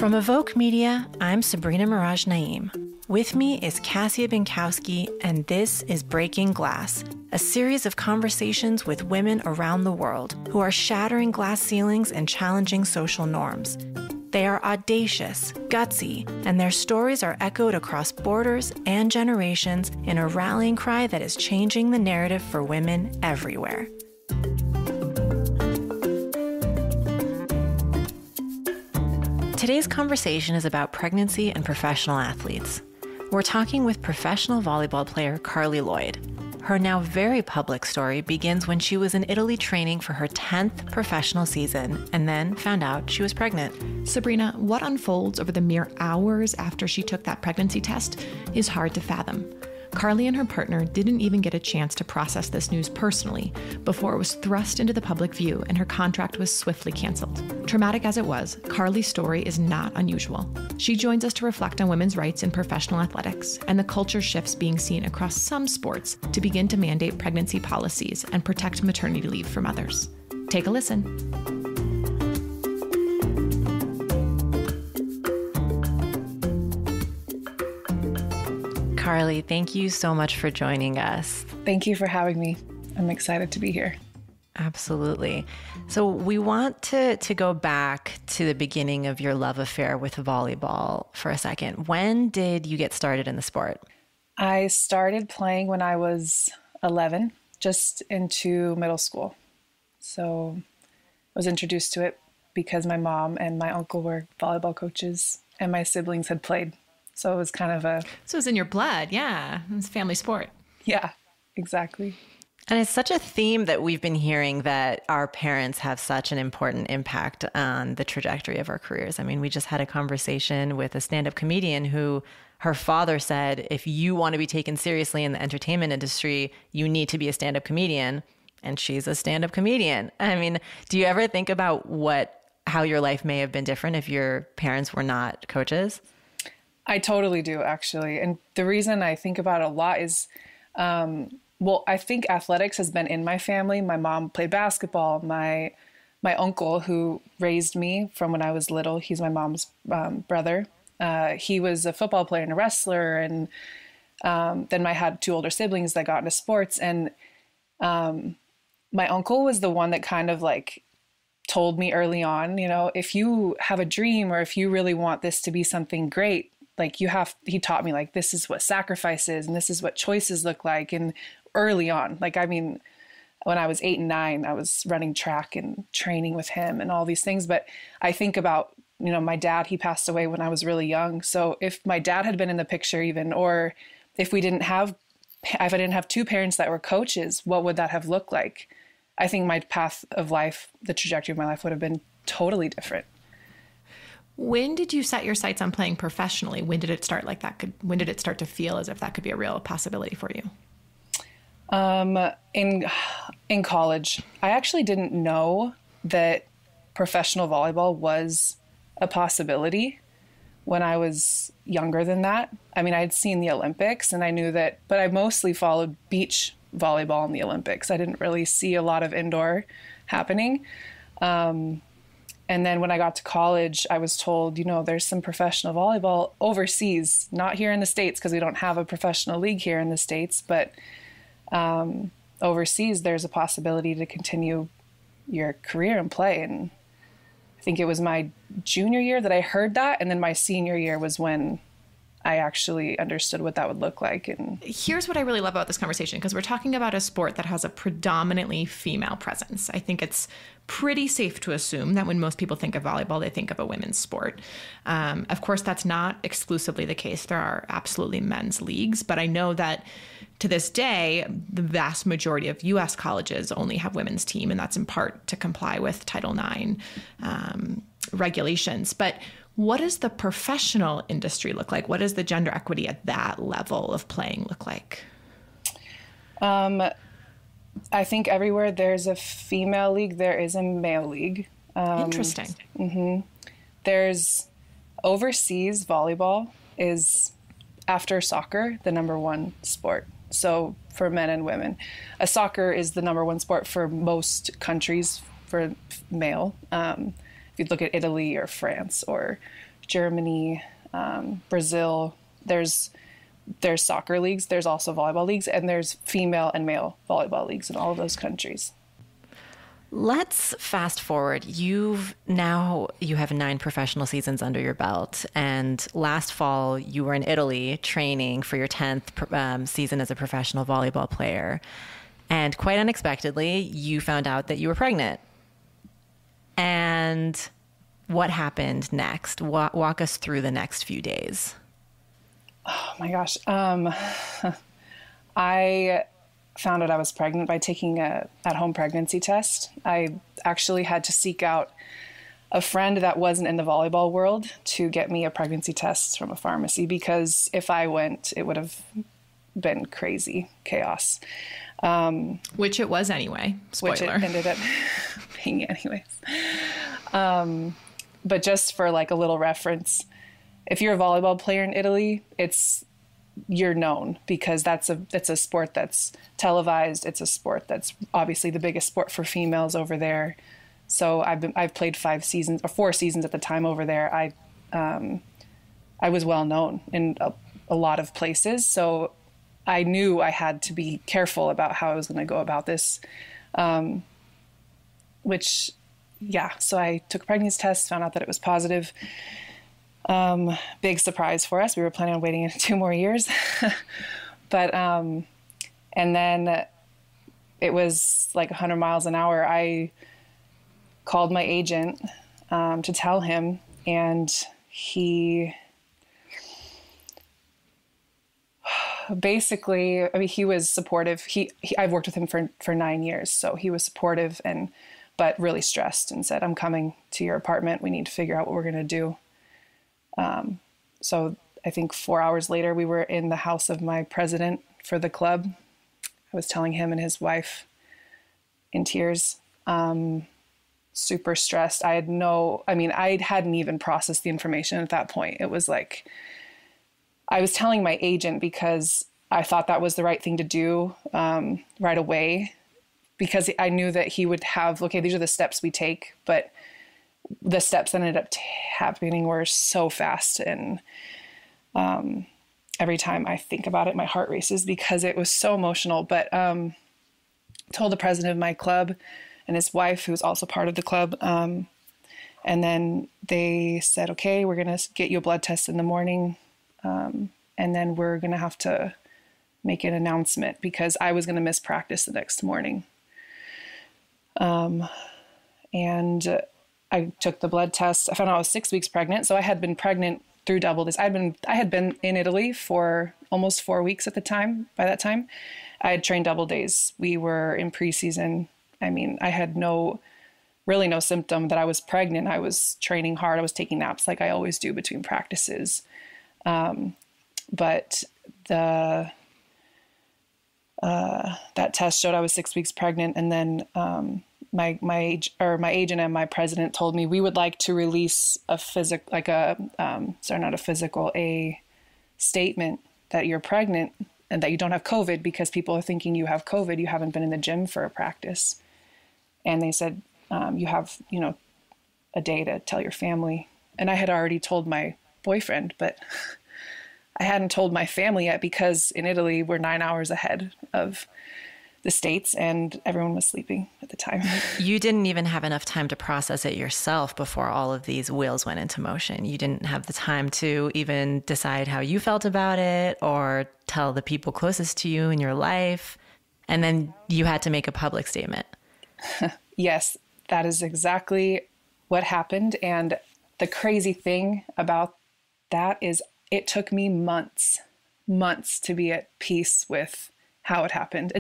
From Evoke Media, I'm Sabrina Mirage Naeem. With me is Cassia Binkowski, and this is Breaking Glass, a series of conversations with women around the world who are shattering glass ceilings and challenging social norms. They are audacious, gutsy, and their stories are echoed across borders and generations in a rallying cry that is changing the narrative for women everywhere. Today's conversation is about pregnancy and professional athletes. We're talking with professional volleyball player Carli Lloyd. Her now very public story begins when she was in Italy training for her 10th professional season and then found out she was pregnant. Sabrina, what unfolds over the mere hours after she took that pregnancy test is hard to fathom. Carli and her partner didn't even get a chance to process this news personally before it was thrust into the public view and her contract was swiftly canceled. Traumatic as it was, Carli's story is not unusual. She joins us to reflect on women's rights in professional athletics and the culture shifts being seen across some sports to begin to mandate pregnancy policies and protect maternity leave for mothers. Take a listen. Carli, thank you so much for joining us. Thank you for having me. I'm excited to be here. Absolutely. So we want to go back to the beginning of your love affair with volleyball for a second. When did you get started in the sport? I started playing when I was 11, just into middle school. So I was introduced to it because my mom and my uncle were volleyball coaches and my siblings had played. So it was kind of So it was in your blood, yeah. It was a family sport. Yeah, exactly. And it's such a theme that we've been hearing that our parents have such an important impact on the trajectory of our careers. I mean, we just had a conversation with a stand-up comedian who her father said, if you want to be taken seriously in the entertainment industry, you need to be a stand-up comedian. And she's a stand-up comedian. I mean, do you ever think about how your life may have been different if your parents were not coaches? I totally do, actually. And the reason I think about it a lot is, I think athletics has been in my family. My mom played basketball. My uncle, who raised me from when I was little, he's my mom's brother. He was a football player and a wrestler. And then I had two older siblings that got into sports. And my uncle was the one that kind of like told me early on, if you have a dream or if you really want this to be something great, he taught me this is what sacrifice is and this is what choices look like. And early on, when I was 8 and 9, I was running track and training with him and all these things. But I think about, my dad, he passed away when I was really young. So if my dad had been in the picture even, or if I didn't have two parents that were coaches, what would that have looked like? I think my path of life, the trajectory of my life would have been totally different. When did you set your sights on playing professionally? When did it start when did it start to feel as if that could be a real possibility for you? In college, I actually didn't know that professional volleyball was a possibility when I was younger than that. I mean, I'd seen the Olympics and I knew that, but I mostly followed beach volleyball in the Olympics. I didn't really see a lot of indoor happening. And then when I got to college, I was told, there's some professional volleyball overseas, not here in the States, because we don't have a professional league here in the States, but overseas, there's a possibility to continue your career and play. And I think it was my junior year that I heard that. And then my senior year was when I actually understood what that would look like. And here's what I really love about this conversation, because we're talking about a sport that has a predominantly female presence. I think it's pretty safe to assume that when most people think of volleyball, they think of a women's sport. Of course, that's not exclusively the case. There are absolutely men's leagues, but I know that to this day, the vast majority of U.S. colleges only have women's team, and that's in part to comply with Title IX regulations. But what does the professional industry look like? What does the gender equity at that level of playing look like? I think everywhere there's a female league, there is a male league. Interesting. Mm-hmm. There's overseas volleyball is, after soccer, the number one sport. So for men and women, soccer is the number one sport for most countries for male. If you look at Italy or France or Germany, Brazil. There's soccer leagues. There's also volleyball leagues, and there's female and male volleyball leagues in all of those countries. Let's fast forward. You have 9 professional seasons under your belt. And last fall, you were in Italy training for your 10th season as a professional volleyball player. And quite unexpectedly, you found out that you were pregnant. And what happened next? Walk us through the next few days. Oh my gosh. I found out I was pregnant by taking a at-home pregnancy test. I actually had to seek out a friend that wasn't in the volleyball world to get me a pregnancy test from a pharmacy, because if I went, it would have been crazy chaos. Which it was anyway. Spoiler. Which it ended up being anyways. But just for like a little reference, if you're a volleyball player in Italy, you're known because it's a sport that's televised. It's a sport that's obviously the biggest sport for females over there. So I've played 4 seasons at the time over there. I was well known in a lot of places. So I knew I had to be careful about how I was going to go about this, so I took a pregnancy test, found out that it was positive. Big surprise for us. We were planning on waiting 2 more years. But, and then it was like 100 miles an hour. I called my agent, to tell him, and he basically, he was supportive. I've worked with him for 9 years. So he was supportive but really stressed, and said, I'm coming to your apartment. We need to figure out what we're going to do. So I think 4 hours later, we were in the house of my president for the club. I was telling him and his wife in tears, super stressed. I hadn't even processed the information at that point. It was like, I was telling my agent because I thought that was the right thing to do, right away, because I knew that he would have, okay, these are the steps we take, but the steps that ended up happening were so fast. And every time I think about it, my heart races because it was so emotional. But told the president of my club and his wife, who was also part of the club. And then they said, okay, we're going to get you a blood test in the morning. And then we're going to have to make an announcement, because I was going to miss practice the next morning. And I took the blood test. I found out I was 6 weeks pregnant. So I had been pregnant through double this. I had been in Italy for almost 4 weeks at the time. By that time, I had trained double days. We were in preseason. I had really no symptom that I was pregnant. I was training hard. I was taking naps like I always do between practices. But that test showed I was 6 weeks pregnant. And then, my agent and my president told me we would like to release a statement that you're pregnant and that you don't have COVID, because people are thinking you have COVID. You haven't been in the gym for a practice. And they said, you have, a day to tell your family. And I had already told my boyfriend, but I hadn't told my family yet, because in Italy, we're 9 hours ahead of the States, and everyone was sleeping at the time. You didn't even have enough time to process it yourself before all of these wheels went into motion. You didn't have the time to even decide how you felt about it or tell the people closest to you in your life. And then you had to make a public statement. Yes, that is exactly what happened. And the crazy thing about that is it took me months to be at peace with how it happened.